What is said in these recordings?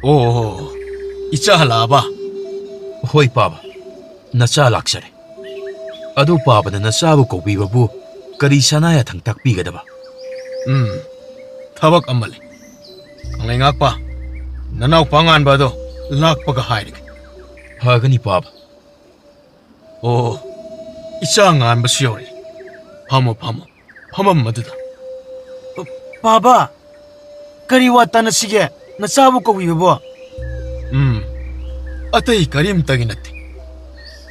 오, 이짜 할라바. Hoi paba, nacha laksare. Adu paba na nasabu ko bibabu, kari sanaya thang takpi gadaba. Tabak amali. Ang lingak pa, nanaw pangan ba do, lak pagkahirig. Hagani paba. 오, 이상한 안 보시오리. 파모, 파모 마드다. Baba, kariwata na sige, nasabu ko wibo. 아따이 가림 따기 났대.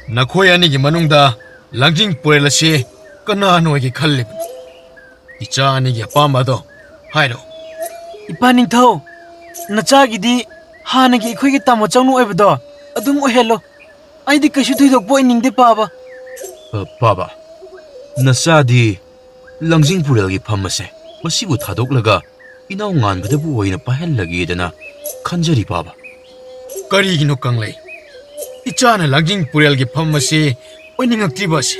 나 고야니기 만웅다 랑징 뿌레라시 까나노에게 칼리브. 이자 아니기 아빠마도 하이로. Ipaning thau, nachagidi hanagi ikhoigi tamo changnu oibdo, adum ohelo. Aidi kaishu thuidok bo iningde paba. Paba, nasadi langjing purelgi phamase. Masibu thadok inaw ngan badabu oina pahel lagi dana khanjari paba. 까리기노 깡레이. 이자나 랑징 뿌레알기 팜마시 오닝학 디바시.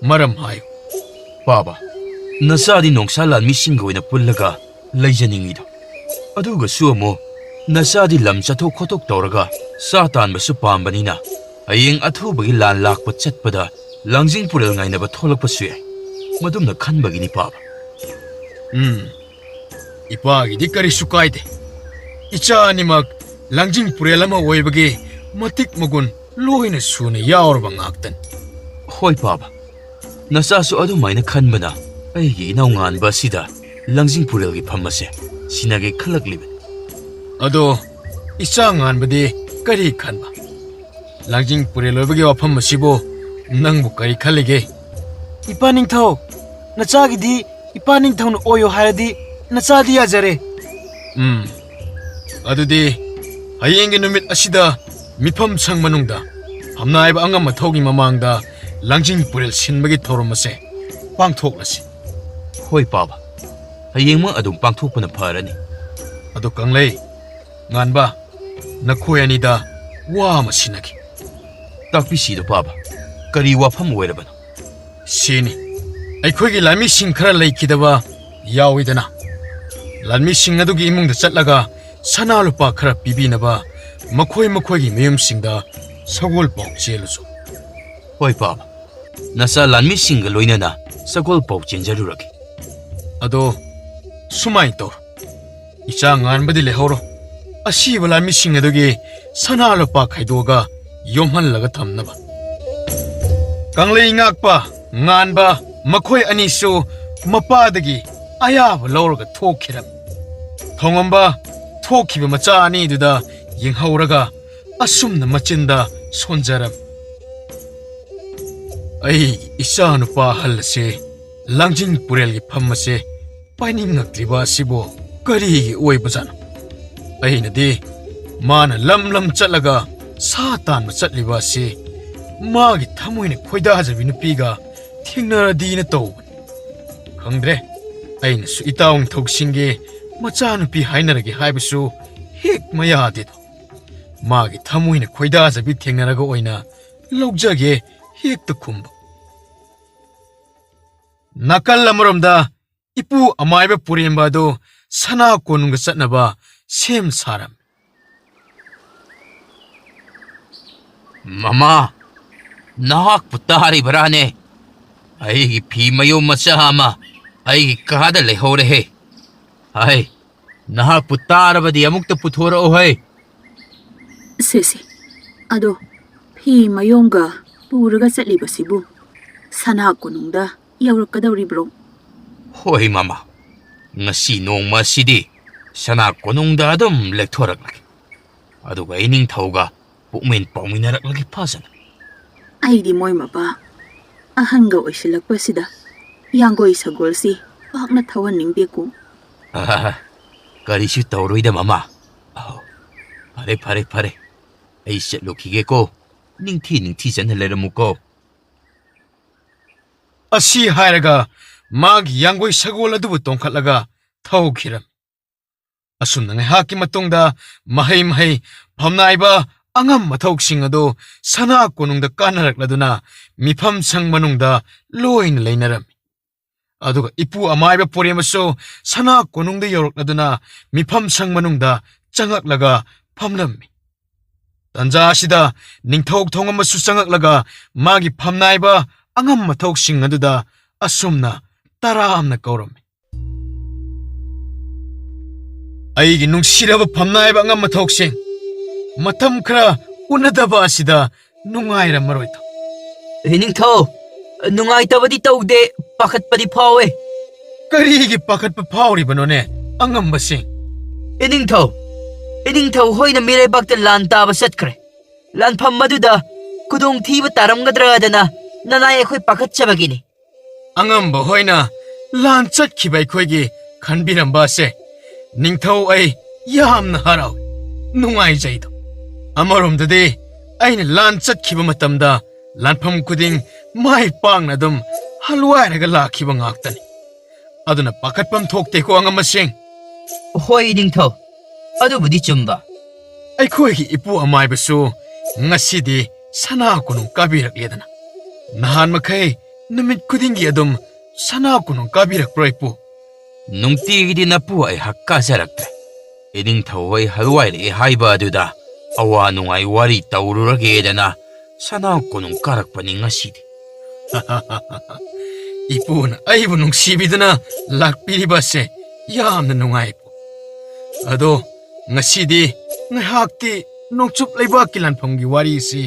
마람 하요. Paba, nasadi nongsalan mising oina pullaga laijaningida. Aduga suamo nasadi lam chathok khotok tawraga satan basu pambanina. Ayeng athubagi lan lakpa chatpada langjing purel ngainaba tholakpa suye. Madumna khanbagini paba. 이빠기 니까리 수까이데. 이자니막 랑징 뿌레라마 오이버기 마틱 먹은 로이네 수네 야오르방 악단. Hoi paba, nasasu adumaina khanbana aigi inaw ngan basida langjing purelgi phamase sinage khalaklibe. 아도 이상한 바디 까리 칸바. 랑징 뿌레로버기 와팜 마시보 낭부 까리 칼리게. Ipaning thau, nachagidi ipaning thau no oyo haradi, nachadi yajare. 아두디 하이엥게 누밋 아시다 미팜 창만웅다 함나이바 앙감 마토기 마망다 랑징 뿌렐 신박이 토로마세 빵톡라시. Hoi paba, hayengma adum pangthokpana pharani. 아도 깡레이 nganba 나코야니다 와 마시나기. Takpisido paba, kari wafam oirabana. 시니 아이코기 람미 싱크라 레이키다바 야오이다나 람미 싱아두기 이몽다 짤라가 사나루파 크라 비비나바 마코이기 메음싱다 서골 뻑지엘로소. Hoi paba, nasa lanmi singa loinana sakol pok chenjaruragi. 아도 수마이또 이장 안바디 레호로 아시바 람미 싱아두기 사나루파 카이도가 용한라가 탐나바. 깡레이 ngakpa nganba makhoi anisu mapadagi ayaba lawraga thokhiram. thongamba thokhiba macha ani duda yenghauraga asumna machinda sonjaram. ai isa nupa halse langjing purelgi phammase paining ngakliba sibo kari oibajana. ai nadi mana lam chalaga satan machatliba si 마기 타모이네 코이다 하자비 누피가 팅나라디네 또 강드레 아이는 수 이따옹 덕신게 마짜 누피 하이나라게 하이브수 핵 마야디도 마기 타모이네 코이다 하자비 팅나라가 오이나 록자게 핵도 쿰바. 나칼라무럼다 이쁘 아마이베 뿌리엠바도 사나 꼬는가 쌌나봐 셈 사람. Mama, nahak putari barane. Ay pimayo masahama. Ay kada lehore he. Ay, nahak putara ba di amuk ta puthora o hay. Sisi, ado, pi mayongga puraga satlibasibu. Sana kunungda yaurakadawribro. Hoy mama, ngasi nong masidi. Sana konungda adum lektorak lagi. Aduga ining tauga pukmin pauminarak lagi pasana. Ay di mo'y mapa. Ahanga o isilagpasida. Yanggo isagol si. Pak na tawan ning biako. Karisu tauroy da mama. Oh, pare. Ay siya lukige ko. Ningti san halera mo ko. 아시 하이라가 막 양고이 사고라두부 똥칼라가 타오키람. 아숨낭에 하키 마똥다 마하이 밤나이바 앙암 마타옥싱아도 사나 꼬농다 까나락라두나 미팜상 마농다 로인 레이나람. 아두가 이쁘 아마이바 포리마소 사나 꼬농다 여록라두나 미팜상 마농다 ꯆꯪꯉꯛꯂꯒ ꯐꯝꯂꯝꯃꯤ꯫ ꯇꯟꯖꯥ ꯑꯁꯤꯗ ꯅꯤꯡꯊꯧ ꯊꯣꯡ ꯑꯃꯁꯨ ꯆꯪꯉꯛꯂꯒ ꯃꯥꯒꯤ ꯐꯝꯅꯥꯏꯕ ꯑꯉꯝ ꯃꯊꯧꯁꯤꯡ ꯑꯗꯨꯗ ꯑꯁꯨꯝꯅ ꯇꯔꯥꯝꯅ ꯀꯧꯔꯝꯃꯤ꯫ ꯑꯩꯒꯤ ꯅꯨꯡꯁꯤꯔꯕ ꯐꯝꯅꯥꯏꯕ ꯑꯉꯝ ꯃꯊꯧꯁꯤꯡ, ꯃꯇꯝ ꯈꯔ ꯎꯅꯗꯕ ꯑꯁꯤꯗ ꯅꯨꯡꯉꯥꯏꯔꯝꯃꯔꯣꯏꯗ꯫ ꯅꯤꯡꯊꯧ, ꯅꯨꯡꯉꯥꯏꯇꯕꯗꯤ ꯇꯧꯗꯦ, ꯄꯥꯈꯠꯄꯗꯤ ꯐꯥꯎꯋꯦ꯫ ꯀꯔꯤꯒꯤ ꯄꯥꯈꯠꯄ ꯐꯥꯎꯔꯤꯕꯅꯣꯅꯦ ꯑꯉꯝꯕꯁꯤꯡ? ꯏꯅꯤꯡꯊꯧ ꯍꯣꯏꯅ ꯃꯤꯔꯩꯕꯥꯛꯇ ꯂꯥꯟ ꯇꯥꯕ ꯆꯠꯈ꯭ꯔꯦ꯫ ꯂꯥꯟꯐꯝ ꯑꯗꯨꯗ ꯈꯨꯗꯣꯡꯊꯤꯕ ꯇꯥꯔꯝꯒꯗ꯭ꯔꯗꯅ ꯅꯅꯥꯏ ꯑꯩꯈꯣꯏ ꯄꯥꯈꯠꯆꯕꯒꯤꯅꯤ꯫ ꯑꯉꯝꯕ ꯍꯣꯏꯅ ꯂꯥꯟ ꯆꯠꯈꯤꯕ ꯑꯩꯈꯣꯏꯒꯤ ꯈꯟꯕꯤꯔꯝꯕ ꯑꯁꯦ ꯅꯤꯡꯊꯧ ꯑꯩ ꯌꯥꯝꯅ ꯍꯔꯥꯎꯏ, ꯅꯨꯡꯉꯥꯏꯖꯩꯗꯣ꯫ ꯑꯃꯔꯣꯝꯗꯗꯤ ꯑꯩꯅ ꯂꯥꯟ ꯆꯠꯈꯤꯕ ꯃꯇꯝꯗ ꯂꯥꯟꯐꯝ ꯈꯨꯗꯤꯡ ꯃꯥꯏ ꯄꯥꯛꯅ ꯑꯗꯨꯝ ꯍꯜꯋꯥꯏꯔꯒ ꯂꯥꯛꯈꯤꯕ ꯉꯥꯛꯇꯅꯤ꯫ ꯑꯗꯨꯅ ꯄꯥꯈꯠꯐꯝ ꯊꯣꯛꯇꯦꯀꯣ ꯑꯉꯝꯕꯁꯤꯡ꯫ ꯍꯣꯏ ꯅꯤꯡꯊꯧ, ꯑꯗꯨꯕꯨꯗꯤ ꯆꯨꯝꯕ꯫ ꯑꯩꯈꯣꯏꯒꯤ ꯏꯄꯨ ꯑꯃꯥꯏꯕꯁꯨ ꯉꯁꯤꯗꯤ ꯁꯅꯥ ꯀꯣꯅꯨꯡ ꯀꯥꯕꯤꯔꯛꯂꯦꯗꯅ꯫ ꯅꯍꯥꯟ ꯃꯈꯩ ꯅꯨꯃꯤꯠ ꯈꯨꯗꯤꯡꯒꯤ ꯑꯗꯨꯝ ꯁꯅꯥ ꯀꯣꯅꯨꯡ ꯀꯥꯕꯤꯔꯛꯄ꯭ꯔꯣ ꯏꯄꯨ? ꯅꯨꯡꯇꯤꯒꯤꯗꯤ ꯅꯄꯨ ꯑꯩꯍꯥꯛ ꯀꯥꯖꯔꯛꯇ꯭ꯔꯦ꯫ ꯏꯅꯤꯡꯊꯧ ꯍꯣꯏ ꯍꯜꯋꯥꯏꯔꯛꯑꯦ ꯍꯥꯏꯕ ꯑꯗꯨꯗ ꯑꯋꯥ ꯅꯨꯡꯉꯥꯏ ꯋꯥꯔꯤ ꯇꯧꯔꯨꯔꯒꯦꯗꯅ ꯁꯅꯥ ꯀꯣꯅꯨꯡ ꯀꯥꯔꯛꯄꯅꯤ ꯉꯁꯤꯗꯤ꯫ ꯏꯄꯨꯅ ꯑꯩꯕꯨ ꯅꯨꯡꯁꯤꯕꯤꯗꯨꯅ ꯂꯥꯛꯄꯤꯔꯤꯕ ꯑꯁꯦ ꯌꯥꯝꯅ ꯅꯨꯡꯉꯥꯏ ꯏꯄꯨ꯫ ꯑꯗꯣ ꯉꯁꯤꯗꯤ ꯉꯥꯏꯍꯥꯛꯇꯤ ꯅꯣꯡꯆꯨꯞ ꯂꯩꯕꯥꯛꯀꯤ ꯂꯥꯟꯐꯝꯒꯤ ꯋꯥꯔꯤꯁꯤ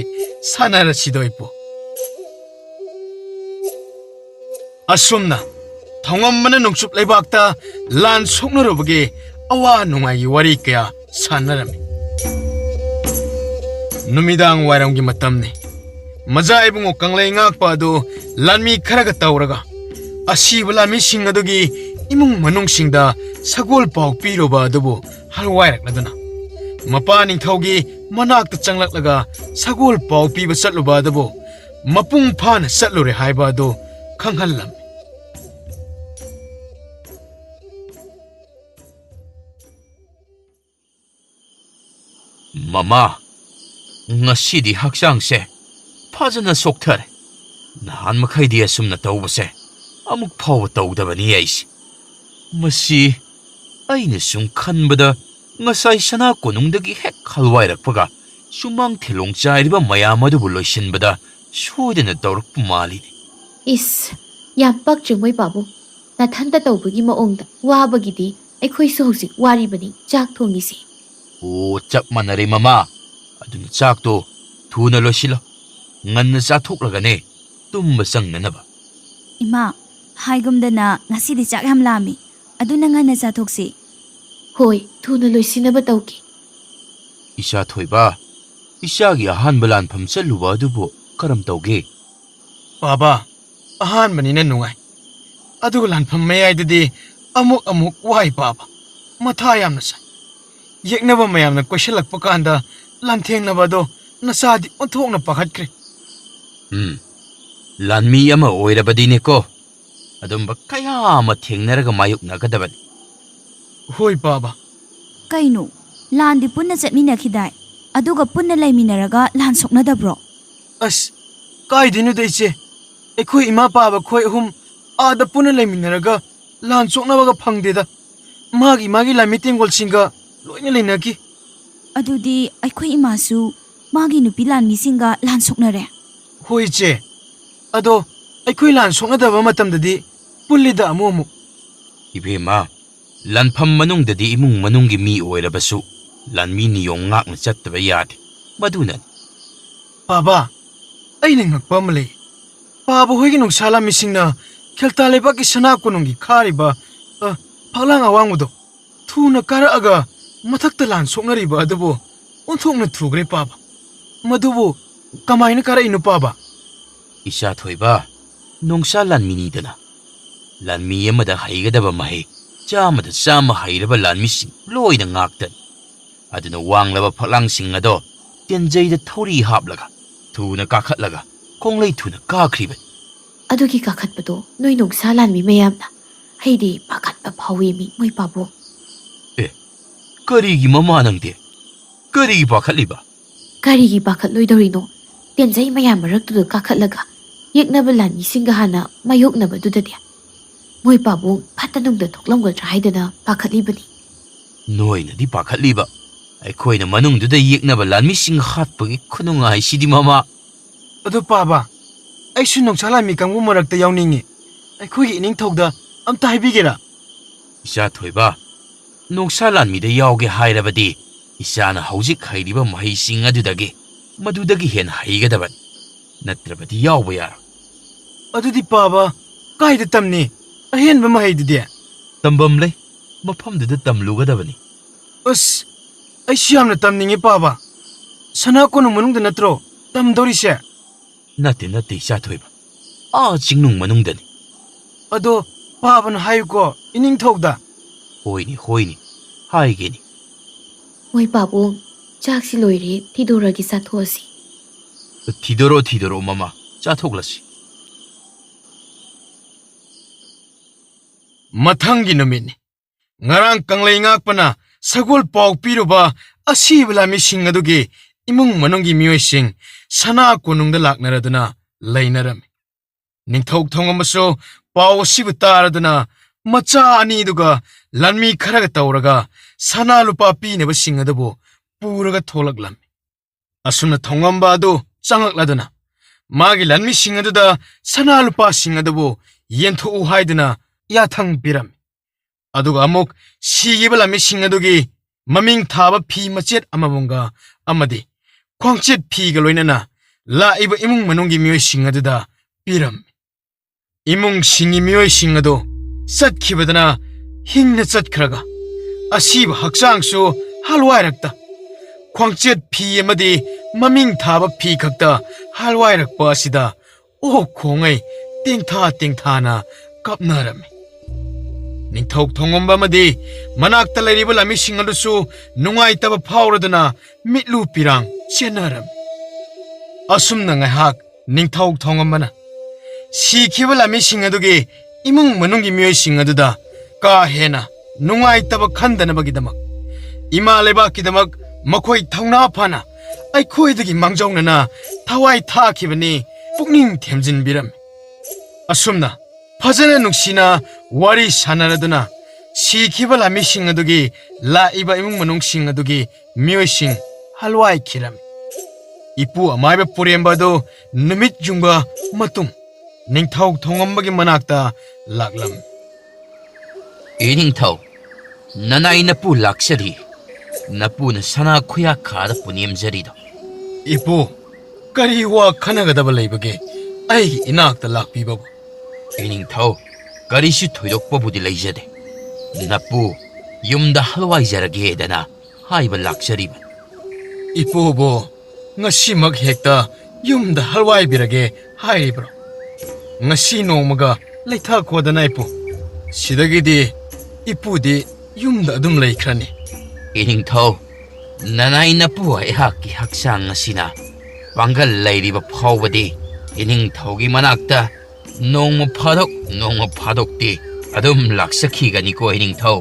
ꯁꯥꯟꯅꯔꯁꯤꯗꯣ ꯏꯄꯨ꯫ ꯑꯁꯨꯝꯅ ꯊꯧꯉꯝꯕꯅ ꯅꯣꯡꯆꯨꯞ ꯂꯩꯕꯥꯛꯇ ꯂꯥꯟ ꯁꯣꯛꯅꯔꯨꯕꯒꯤ ꯑꯋꯥ ꯅꯨꯡꯉꯥꯏꯒꯤ ꯋꯥꯔꯤ ꯀꯌꯥ ꯁꯥꯟꯅꯔꯝꯃꯤ꯫ ꯅꯨꯃꯤꯗꯥꯡ ꯋꯥꯏꯔꯝꯒꯤ ꯃꯇꯝꯅꯤ꯫ ꯃꯖꯥ ꯏꯕꯨꯡꯉꯣ ꯀꯪꯂꯩ ꯉꯥꯛꯄ ꯑꯗꯨ ꯂꯥꯟꯃꯤ ꯈꯔꯒ ꯇꯧꯔꯒ ꯑꯁꯤꯕ ꯂꯥꯟꯃꯤꯁꯤꯡ ꯑꯗꯨꯒꯤ ꯏꯃꯨꯡ ꯃꯅꯨꯡꯁꯤꯡꯗ ꯁꯒꯣꯜ ꯄꯥꯎ ꯄꯤꯔꯨꯕ ꯑꯗꯨꯕꯨ ꯍꯜꯋꯥꯏꯔꯛꯂꯗꯨꯅ ꯃꯄꯥ ꯅꯤꯡꯊꯧꯒꯤ ꯃꯅꯥꯛꯇ ꯆꯪꯂꯛꯂꯒ ꯁꯒꯣꯜ ꯄꯥꯎ ꯄꯤꯕ ꯆꯠꯂꯨꯕ ꯑꯗꯨꯕꯨ ꯃꯄꯨꯡ ꯐꯥꯅ ꯆꯠꯂꯨꯔꯦ ꯍꯥꯏꯕ ꯑꯗꯨ ꯈꯪꯍꯜꯂꯝꯃꯤ꯫ ꯃꯃꯥ, ꯉꯁꯤꯗꯤ ꯍꯛꯆꯥꯡꯁꯦ ꯐꯖꯅ ꯁꯣꯛꯊꯔꯦ꯫ ꯅꯍꯥꯟ ꯃꯈꯩꯗꯤ ꯑꯁꯨꯝꯅ ꯇꯧꯕꯁꯦ ꯑꯃꯨꯛ ꯐꯥꯎꯕ ꯇꯧꯗꯕꯅꯤ ꯑꯩꯁꯦ꯫ ꯃꯁꯤ ꯑꯩꯅ ꯁꯨꯝ ꯈꯟꯕꯗ ꯉꯁꯥꯏ ꯁꯅꯥ ꯀꯣꯅꯨꯡꯗꯒꯤ ꯍꯦꯛ ꯍꯜꯋꯥꯏꯔꯛꯄꯒ ꯁꯨꯃꯥꯡ ꯊꯤꯂꯣꯡ ꯆꯥꯏꯔꯤꯕ ꯃꯌꯥꯝ ꯑꯗꯨꯕꯨ ꯂꯣꯏꯁꯤꯟꯕꯗ ꯁꯣꯏꯗꯅ ꯇꯧꯔꯛꯄ ꯃꯥꯜꯂꯤꯅꯤ꯫ ꯏꯁ, ꯌꯥꯝ ꯄꯛꯇ꯭ꯔꯦ ꯃꯣꯏ ꯄꯥꯕꯨꯡ꯫ ꯅꯊꯟꯇ ꯇꯧꯕꯒꯤ ꯃꯑꯣꯡꯗ ꯋꯥꯕꯒꯤꯗꯤ ꯑꯩꯈꯣꯏꯁꯨ ꯍꯧꯖꯤꯛ ꯋꯥꯔꯤꯕꯅꯤ ꯆꯥꯛ ꯊꯣꯡꯉꯤꯁꯤ꯫ ꯑꯣ, ꯆꯞ ꯃꯥꯟꯅꯔꯦ ꯃꯃꯥ꯫ ꯑꯗꯨꯅ ꯆꯥꯛꯇꯣ ꯊꯨꯅ ꯂꯣꯏꯁꯤꯜꯂꯣ, ꯉꯟꯅ ꯆꯥꯊꯣꯛꯂꯒꯅꯦ ꯇꯨꯝꯕ ꯆꯪꯅꯅꯕ꯫ ꯏꯃꯥ, ꯍꯥꯏꯒꯨꯝꯗꯅ ꯉꯁꯤꯗꯤ ꯆꯥꯛ ꯌꯥꯝ ꯂꯥꯝꯃꯤ, ꯑꯗꯨꯅ ꯉꯟꯅ ꯆꯥꯊꯣꯛꯁꯤ꯫ ꯍꯣꯏ, ꯊꯨꯅ ꯂꯣꯏꯁꯤꯟꯅꯕ ꯇꯧꯒꯦ꯫ ꯏꯆꯥ ꯊꯣꯏꯕ, ꯏꯆꯥꯒꯤ ꯑꯍꯥꯟꯕ ꯂꯥꯟꯐꯝ ꯆꯠꯂꯨꯕ ꯑꯗꯨꯕꯨ ꯀꯔꯝ ꯇꯧꯒꯦ? ꯕꯥꯕꯥ, ꯑꯍꯥꯟꯕꯅꯤꯅ ꯅꯨꯡꯉꯥꯏ꯫ ꯑꯗꯨꯒ ꯂꯥꯟꯐꯝ ꯃꯌꯥꯏꯗꯗꯤ ꯑꯃꯨꯛ ꯋꯥꯏ ꯕꯥꯕꯥ, ꯃꯊꯥ ꯌꯥꯝꯅ ꯁꯥꯏ꯫ ꯌꯦꯛꯅꯕ ꯃꯌꯥꯝꯅ ꯀꯣꯏꯁꯤꯜꯂꯛꯄ ꯀꯥꯟꯗ ꯂꯥꯟꯊꯦꯡꯅꯕ ꯑꯗꯣ ꯅꯆꯥꯗꯤ ꯑꯣꯟꯊꯣꯛꯅ ꯄꯥꯈꯠꯈ꯭ꯔꯦ꯫ ꯂꯥꯟꯃꯤ ꯑꯃ ꯑꯣꯏꯔꯕꯗꯤꯅꯦꯀꯣ, ꯑꯗꯨꯝꯕ ꯀꯌꯥ ꯑꯃ ꯊꯦꯡꯅꯔꯒ ꯃꯥꯌꯣꯛꯅꯒꯗꯕꯅꯤ꯫ ꯍꯣꯏ ꯕꯥꯕꯥ꯫ ꯀꯩꯅꯣ, ꯂꯥꯟꯗꯤ ꯄꯨꯟꯅ ꯆꯠꯃꯤꯟꯅꯈꯤꯗꯥꯏ, ꯑꯗꯨꯒ ꯄꯨꯟꯅ ꯂꯩꯃꯤꯟꯅꯔꯒ ꯂꯥꯟ ꯁꯣꯛꯅꯗꯕ꯭ꯔꯣ? ꯑꯁ, ꯀꯥꯏꯗꯩꯅꯣꯗ ꯏꯆꯦ, ꯑꯩꯈꯣꯏ ꯏꯃꯥ ꯄꯥꯕ ꯈꯣꯏ ꯑꯍꯨꯝ ꯑꯥꯗ ꯄꯨꯟꯅ ꯂꯩꯃꯤꯟꯅꯔꯒ ꯂꯥꯟ ꯁꯣꯛꯅꯕꯒ ꯐꯪꯗꯦꯗ꯫ ꯃꯥꯒꯤ ꯂꯥꯟꯃꯤ ꯇꯦꯡꯒꯣꯜꯁꯤꯡꯒ ꯂꯣꯏꯅ ꯂꯩꯅꯈꯤ꯫ ꯑꯗꯨꯗꯤ ꯑꯩꯈꯣꯏ ꯏꯃꯥꯁꯨ ꯃꯥꯒꯤ ꯅꯨꯄꯤ ꯂꯥꯟꯃꯤꯁꯤꯡꯒ ꯂꯥꯟ ꯁꯣꯛꯅꯔꯦ? ꯍꯣꯏ ꯏꯆꯦ, ꯑꯗꯣ ꯑꯩꯈꯣꯏ ꯂꯥꯟ ꯁꯣꯛꯅꯗꯕ ꯃꯇꯝꯗꯗꯤ ꯄꯨꯜꯂꯤꯗ ꯑꯃꯨꯛ꯫ ꯏꯕꯦꯝꯃ, ꯂꯥꯟꯐꯝ ꯃꯅꯨꯡꯗꯗꯤ ꯏꯃꯨꯡ ꯃꯅꯨꯡꯒꯤ ꯃꯤ ꯑꯣꯏꯔꯕꯁꯨ ꯂꯥꯟꯃꯤ ꯅꯤꯌꯣꯝ ꯉꯥꯛꯅ ꯆꯠꯇꯕ ꯌꯥꯗꯦ, ꯃꯗꯨꯅꯅꯤ꯫ ꯕꯥꯕꯥ, ꯑꯩꯅ ꯉꯛꯄ ꯑꯃ ꯂꯩ꯫ ꯄꯥꯕ ꯍꯣꯏꯒꯤ ꯅꯨꯡꯁꯥ ꯂꯥꯟꯃꯤꯁꯤꯡꯅ ꯈꯦꯜꯇꯥ ꯂꯩꯕꯥꯛꯀꯤ ꯁꯅꯥ ꯀꯣꯅꯨꯡꯒꯤ ꯈꯥꯔꯤꯕ ꯐꯛꯂꯥꯡ ꯑꯋꯥꯡꯕꯗꯣ ꯊꯨꯅ ꯀꯥꯔꯛꯑꯒ ꯃꯊꯛꯇ ꯂꯥꯟ ꯁꯣꯛꯅꯔꯤꯕ ꯑꯗꯨꯕꯨ ꯑꯣꯟꯊꯣꯛꯅ ꯊꯨꯈ꯭ꯔꯦ ꯄꯥꯕ꯫ ꯃꯗꯨꯕꯨ ꯀꯃꯥꯏꯅ ꯀꯥꯔꯛꯏꯅꯣ ꯄꯥꯕ? ꯏꯆꯥ ꯊꯣꯏꯕ, ꯅꯣꯡꯁꯥ ꯂꯥꯟꯃꯤꯅꯤꯗꯅ꯫ ꯂꯥꯟꯃꯤ ꯑꯃꯗ ꯍꯩꯒꯗꯕ ꯃꯍꯩ 100% ꯍꯩꯔꯕ ꯂꯥꯟꯃꯤꯁꯤꯡ ꯂꯣꯏꯅ ꯉꯥꯛꯇꯅꯤ꯫ ꯑꯗꯨꯅ ꯋꯥꯡꯂꯕ ꯐꯛꯂꯥꯡꯁꯤꯡ ꯑꯗꯣ ꯇꯦꯟꯖꯩꯗ ꯊꯧꯔꯤ ꯍꯥꯞꯂꯒ ꯊꯨꯅ ꯀꯥꯈꯠꯂꯒ ꯈꯣꯡꯂꯩ ꯊꯨꯅ ꯀꯥꯈ꯭ꯔꯤꯕꯅꯤ꯫ ꯑꯗꯨꯒꯤ ꯀꯥꯈꯠꯄꯗꯣ ꯅꯣꯏ ꯅꯣꯡꯁꯥ ꯂꯥꯟꯃꯤ ꯃꯌꯥꯝꯅ ꯑꯩꯗꯤ ꯄꯥꯈꯠꯄ ꯐꯥꯎꯏꯃꯤ ꯃꯣꯏ ꯄꯥꯕꯨꯡ꯫ ꯀꯔꯤꯒꯤ ꯃꯃꯥ ꯅꯪꯗꯤ? ꯀꯔꯤꯒꯤ ꯄꯥꯈꯠꯂꯤꯕ? ꯀꯔꯤꯒꯤ ꯄꯥꯈꯠꯂꯣꯏꯗꯧꯔꯤꯅꯣ? ꯇꯦꯟꯖꯩ ꯃꯌꯥꯝ ꯃꯔꯛꯇꯨꯗ ꯀꯥꯈꯠꯂꯒ ꯌꯦꯛꯅꯕ ꯂꯥꯟꯃꯤꯁꯤꯡꯒ ꯍꯥꯟꯅ ꯃꯥꯌꯣꯛꯅꯕꯗꯨꯗꯗꯤ ꯃꯣꯏ ꯄꯥꯕꯨꯡ ꯐꯠꯇ ꯅꯨꯡꯗ ꯊꯣꯛꯂꯝꯒꯗ꯭ꯔꯥ ꯍꯥꯏꯗꯅ ꯄꯥꯈꯠꯂꯤꯕꯅꯤ꯫ ꯅꯣꯏꯅꯗꯤ ꯄꯥꯈꯠꯂꯤꯕ, ꯑꯩꯈꯣꯏꯅ ꯃꯅꯨꯡꯗꯨꯗ ꯌꯦꯛꯅꯕ ꯂꯥꯟꯃꯤꯁꯤꯡ ꯍꯥꯠꯄꯒꯤ ꯈꯨꯅꯨꯡꯉꯥꯏꯁꯤꯗꯤ ꯃꯃꯥ. ꯑꯗꯨ ꯄꯥꯕ, ꯑꯩꯁꯨ ꯅꯣꯡꯁꯥ ꯂꯥꯟꯃꯤ ꯀꯥꯡꯕꯨ ꯃꯔꯛꯇ ꯌꯥꯎꯅꯤꯡꯉꯤ. ꯑꯩꯈꯣꯏꯒꯤ ꯏꯅꯤꯡꯊꯧꯗ ꯑꯝꯇ ꯍꯥꯏꯕꯤꯒꯦꯔꯥ? ꯏꯆꯥ ꯊꯣꯏꯕ, ꯅꯣꯡꯁꯥ ꯂꯥꯟꯃꯤꯗ ꯌꯥꯎꯒꯦ ꯍꯥꯏꯔꯕꯗꯤ ꯏꯆꯥꯅ ꯍꯧꯖꯤꯛ ꯍꯩꯔꯤꯕ ꯃꯍꯩꯁꯤꯡ ꯃꯗꯨꯗꯒꯤ ꯍꯦꯟꯅ ꯍꯩꯒꯗꯕꯅꯤ. ꯅꯠꯇ꯭ꯔꯕꯗꯤ ꯌꯥꯎꯕ ꯌꯥꯔꯣꯏ. ꯑꯗꯨꯗꯤ ꯄꯥꯕ, ꯀꯥꯏꯗ ꯇꯝꯅꯤ? ꯑꯍꯦꯟꯕ ꯃꯍꯩꯗꯨꯗꯤ? ꯇꯝꯕꯝ ꯂꯩ. ꯃꯐꯝꯗꯨꯗ ꯇꯝꯂꯨꯒꯗꯕꯅꯤ. ꯑꯁ, ꯑꯩꯁꯨ ꯌꯥꯝꯅ ꯇꯝꯅꯤꯡꯉꯦ ꯄꯥꯕ. ꯁꯅꯥ ꯀꯣꯅꯨꯡ ꯃꯅꯨꯡꯗ ꯅꯠꯇ꯭ꯔꯣ ꯇꯝꯗꯧꯔꯤꯁꯦ? ꯅꯠꯇꯦ ꯏꯆꯥ ꯊꯣꯏꯕ. ꯆꯤꯡꯅꯨꯡ ꯃꯅꯨꯡꯗꯅꯤ. ꯑꯗꯣ ꯄꯥꯕꯅ ꯍꯥꯏꯌꯨꯀꯣ ꯏꯅꯤꯡꯊꯧꯗ. ꯍꯣꯏꯅꯤ. ꯍꯥꯏꯒꯦꯅꯤ. ꯃꯣꯏ ꯄꯥꯕꯨꯡ, ꯆꯥꯛꯁꯤ ꯂꯣꯏꯔꯦ, ꯊꯤꯗꯣꯔꯒꯤ ꯆꯥꯊꯣꯛꯑꯁꯤ. ꯊꯤꯗꯣꯔꯣ ꯃꯃꯥ. ꯆꯥꯊꯣꯛꯂꯁꯤ. ꯃꯊꯪꯒꯤ ꯅꯨꯃꯤꯠꯅꯤ. ꯉꯔꯥꯡ ꯀꯪꯂꯩ ꯉꯥꯛꯄꯅ ꯁꯒꯣꯜ ꯄꯥꯎ ꯄꯤꯔꯨꯕ ꯑꯁꯤꯕ ꯂꯥꯟꯃꯤꯁꯤꯡ ꯑꯗꯨꯒꯤ ꯏꯃꯨꯡ ꯃꯅꯨꯡꯒꯤ ꯃꯤꯑꯣꯏꯁꯤꯡ ꯁꯅꯥ ꯀꯣꯅꯨꯡꯗ ꯂꯥꯛꯅꯔꯗꯨꯅ ꯂꯩꯅꯔꯝꯃꯤ. ꯅꯤꯡꯊꯧ ꯊꯣꯡꯉꯝꯕꯁꯨ ꯄꯥꯎ ꯑꯁꯤꯕꯨ ꯇꯥꯔꯗꯨꯅ ꯃꯆꯥ ꯑꯅꯤꯗꯨꯒ ꯂꯥꯟꯃꯤ ꯈꯔꯒ ꯇꯧꯔꯒ ꯁꯅꯥ ꯂꯨꯄꯥ ꯄꯤꯅꯕꯁꯤꯡ ꯑꯗꯨꯕꯨ ꯄꯨꯔꯒ ꯊꯣꯛꯂꯛꯂꯝꯃꯤ. ꯑꯁꯨꯝꯅ ꯊꯣꯡꯉꯝꯕ ꯑꯗꯨ ꯆꯪꯂꯛꯂꯗꯨꯅ ꯃꯥꯒꯤ ꯂꯥꯟꯃꯤꯁꯤꯡ ꯑꯗꯨꯗ ꯁꯅꯥ ꯂꯨꯄꯥꯁꯤꯡ ꯑꯗꯨꯕꯨ ꯌꯦꯟꯊꯣꯛꯎ ꯍꯥꯏꯗꯨꯅ ꯌꯥꯊꯪ ꯄꯤꯔꯝꯃꯤ. ꯑꯗꯨꯒ ꯑꯃꯨꯛ ꯁꯤꯈꯤꯕ ꯂꯥꯟꯃꯤꯁꯤꯡ ꯑꯗꯨꯒꯤ ꯃꯃꯤꯡ ꯊꯥꯕ ꯐꯤ ꯃꯆꯦꯠ ꯑꯃꯃꯝꯒ ꯑꯃꯗꯤ ꯈ꯭ꯋꯥꯡꯆꯦꯠ ꯐꯤꯒ ꯂꯣꯏꯅꯅ ꯂꯥꯛꯏꯕ ꯏꯃꯨꯡ ꯃꯅꯨꯡꯒꯤ ꯃꯤꯑꯣꯏꯁꯤꯡ ꯑꯗꯨꯗ ꯄꯤꯔꯝꯃꯤ. ꯏꯃꯨꯡꯁꯤꯡꯒꯤ ꯃꯤꯑꯣꯏꯁꯤꯡ ꯑꯗꯨ ꯆꯠꯈꯤꯕꯗꯅ ꯍꯤꯡꯅ ꯆꯠꯈ꯭ꯔꯒ ꯑꯁꯤꯕ ꯍꯛꯆꯥꯡꯁꯨ ꯍꯜꯋꯥꯏꯔꯛꯇ ꯈ꯭ꯋꯥꯡꯆꯦꯠ ꯐꯤ ꯑꯃꯗꯤ ꯃꯃꯤꯡ ꯊꯥꯕ ꯐꯤ ꯈꯛꯇ ꯍꯜꯋꯥꯏꯔꯛꯄ ꯑꯁꯤꯗ ꯑꯣꯛ ꯈꯣꯡꯉꯩ ꯇꯦꯡꯊꯥꯅ ꯀꯞꯅꯔꯝꯃꯤ. ꯅꯤꯡꯊꯧ ꯊꯣꯡꯉꯝꯕ ꯑꯃꯗꯤ ꯃꯅꯥꯛꯇ ꯂꯩꯔꯤꯕ ꯂꯥꯟꯃꯤꯁꯤꯡ ꯑꯗꯨꯁꯨ ꯅꯨꯡꯉꯥꯏꯇꯕ ꯐꯥꯎꯔꯗꯨꯅ ꯃꯤꯠꯂꯨ ꯄꯤꯔꯥꯡ ꯆꯦꯟꯅꯔꯝꯃꯤ. ꯑꯁꯨꯝꯅ ꯉꯥꯏꯍꯥꯛ ꯅꯤꯡꯊꯧ ꯊꯣꯡꯉꯝꯕꯅ ꯁꯤꯈꯤꯕ ꯂꯥꯟꯃꯤꯁꯤꯡ ꯑꯗꯨꯒꯤ ꯏꯃꯨꯡ ꯃꯅꯨꯡꯒꯤ ꯃꯤꯑꯣꯏꯁꯤꯡ ꯑꯗꯨꯗ ꯀꯥ ꯍꯦꯟꯅ ꯅꯨꯡꯉꯥꯏꯇꯕ ꯈꯟꯗꯅꯕꯒꯤꯗꯃꯛ ꯏꯃꯥ ꯂꯩꯕꯥꯛꯀꯤꯗꯃꯛ ꯃꯈꯣꯏ ꯊꯧꯅꯥ ꯐꯅ ꯑꯩꯈꯣꯏꯗꯒꯤ ꯃꯥꯡꯖꯧꯅꯅ ꯊꯋꯥꯏ ꯊꯥꯈꯤꯕꯅꯤ ꯄꯨꯛꯅꯤꯡ ꯊꯦꯝꯖꯤꯟꯕꯤꯔꯝꯃꯤ. ꯑꯁꯨꯝꯅ ꯐꯖꯅ ꯅꯨꯡꯁꯤꯅ ꯋꯥꯔꯤ ꯁꯥꯅꯔꯗꯨꯅ ꯁꯤꯈꯤꯕ ꯂꯥꯟꯃꯤꯁꯤꯡ ꯑꯗꯨꯒꯤ ꯂꯥꯛꯏꯕ ꯏꯃꯨꯡ ꯃꯅꯨꯡꯁꯤꯡ ꯑꯗꯨꯒꯤ ꯃꯤꯑꯣꯏꯁꯤꯡ ꯍꯜꯋꯥꯏꯈꯤꯔꯝꯃꯤ. ꯏꯄꯨ ꯑꯃꯥꯏꯕ ꯄꯨꯔꯦꯝꯕ ꯑꯗꯨ ꯅꯨꯃꯤꯠ ꯌꯨꯡꯕ ꯃꯇꯨꯡ ꯅꯤꯡꯊꯧ ꯊꯣꯡꯉꯝꯕꯒꯤ ꯃꯅꯥꯛꯇ ꯂꯥꯛꯂꯝꯃꯤ. ꯏꯅꯤꯡꯊꯧ, ꯅꯅꯥꯏ ꯅꯄꯨ ꯂꯥꯛꯆꯔꯤ. ꯅꯄꯨꯅ ꯁꯅꯥ ꯈꯨꯌꯥꯛ ꯈꯥꯗ ꯄꯨꯅꯦꯝꯖꯔꯤꯗꯣ. ꯏꯄꯨ, ꯀꯔꯤ ꯋꯥ ꯈꯟꯅꯒꯗꯕ ꯂꯩꯕꯒꯦ ꯑꯩꯒꯤ ꯏꯅꯥꯛꯇ ꯂꯥꯛꯄꯤꯕꯕꯨ? ꯏꯅꯤꯡꯊꯧ, ꯀꯔꯤꯁꯨ ꯊꯣꯏꯗꯣꯛꯄꯕꯨꯗꯤ ꯂꯩꯖꯗꯦ. ꯅꯄꯨ ꯌꯨꯝꯗ ꯍꯜꯋꯥꯏꯖꯔꯒꯦꯗꯅ ꯍꯥꯏꯕ ꯂꯥꯛꯆꯔꯤꯕꯅꯤ. ꯏꯄꯨꯕꯨ ꯉꯁꯤꯃꯛ ꯍꯦꯛꯇ ꯌꯨꯝꯗ ꯍꯜꯋꯥꯏꯕꯤꯔꯒꯦ ꯍꯥꯏꯔꯤꯕ꯭ꯔꯣ? ꯉꯁꯤ ꯅꯣꯡꯃꯒ ꯂꯩꯊꯈꯣꯗꯅ ꯏꯄꯨ. ꯁꯤꯗꯒꯤꯗꯤ ꯏꯄꯨꯗꯤ ꯌꯨꯝꯗ ꯑꯗꯨꯝ ꯂꯩꯈ꯭ꯔꯅꯤ. ꯏꯅꯤꯡꯊꯧ, ꯅꯅꯥꯏ ꯅꯄꯨ ꯑꯩꯍꯥꯛꯀꯤ ꯍꯛꯆꯥꯡ ꯑꯁꯤꯅ ꯄꯥꯡꯒꯜ ꯂꯩꯔꯤꯕ ꯐꯥꯎꯕꯗꯤ ꯏꯅꯤꯡꯊꯧꯒꯤ ꯃꯅꯥꯛꯇ ꯅꯣꯡꯃ ꯐꯥꯗꯣꯛꯇꯤ ꯑꯗꯨꯝ ꯂꯥꯛꯆꯈꯤꯒꯅꯤꯀꯣ ꯏꯅꯤꯡꯊꯧ.